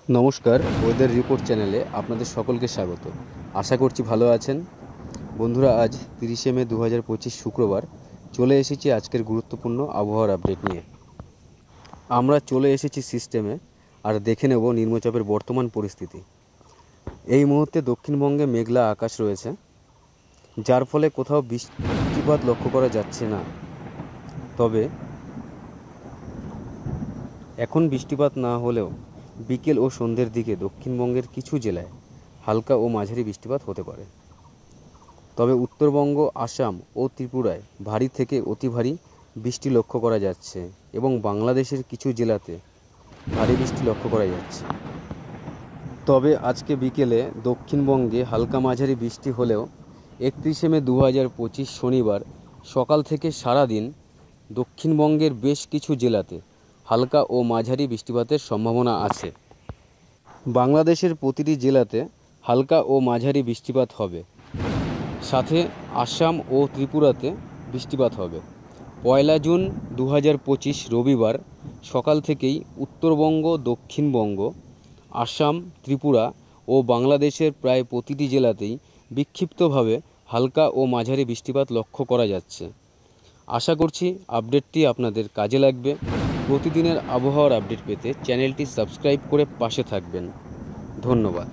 নমস্কার, weather report চ্যানেলে আপনাদের সকলকে স্বাগত। আশা করছি ভালো আছেন। বন্ধুরা, আজ 30শে মে 2025 শুক্রবার চলে এসেছি আজকের গুরুত্বপূর্ণ আবহাওয়ার আপডেট নিয়ে। আমরা চলে এসেছি সিস্টেমে আর দেখে নেব নিম্নচাপের বর্তমান পরিস্থিতি। এই মুহূর্তে দক্ষিণবঙ্গে মেঘলা আকাশ রয়েছে, যার ফলে কোথাও বৃষ্টিপাত লক্ষ্য করা যাচ্ছে না। তবে এখন বৃষ্টিপাত না হলেও বিকেল ও সন্ধ্যের দিকে দক্ষিণবঙ্গের কিছু জেলায় হালকা ও মাঝারি বৃষ্টিপাত হতে পারে। তবে উত্তরবঙ্গ, আসাম ও ত্রিপুরায় ভারী থেকে অতি ভারী বৃষ্টি লক্ষ্য করা যাচ্ছে এবং বাংলাদেশের কিছু জেলাতে ভারী বৃষ্টি লক্ষ্য করা যাচ্ছে। তবে আজকে বিকেলে দক্ষিণবঙ্গে হালকা মাঝারি বৃষ্টি হলেও 31শে মে 2025 শনিবার সকাল থেকে সারা দিন দক্ষিণবঙ্গের বেশ কিছু জেলাতে হালকা ও মাঝারি বৃষ্টিপাতের সম্ভাবনা আছে। বাংলাদেশের প্রতিটি জেলাতে হালকা ও মাঝারি বৃষ্টিপাত হবে, সাথে আসাম ও ত্রিপুরাতে বৃষ্টিপাত হবে। 1 জুন 2025 রবিবার সকাল থেকেই উত্তরবঙ্গ, দক্ষিণবঙ্গ, আসাম, ত্রিপুরা ও বাংলাদেশের প্রায় প্রতিটি জেলাতেই বিক্ষিপ্তভাবে হালকা ও মাঝারি বৃষ্টিপাত লক্ষ্য করা যাচ্ছে। আশা করছি আপডেটটি আপনাদের কাজে লাগবে। প্রতিদিনের আবহাওয়ার আপডেট পেতে চ্যানেলটি সাবস্ক্রাইব করে পাশে থাকবেন। ধন্যবাদ।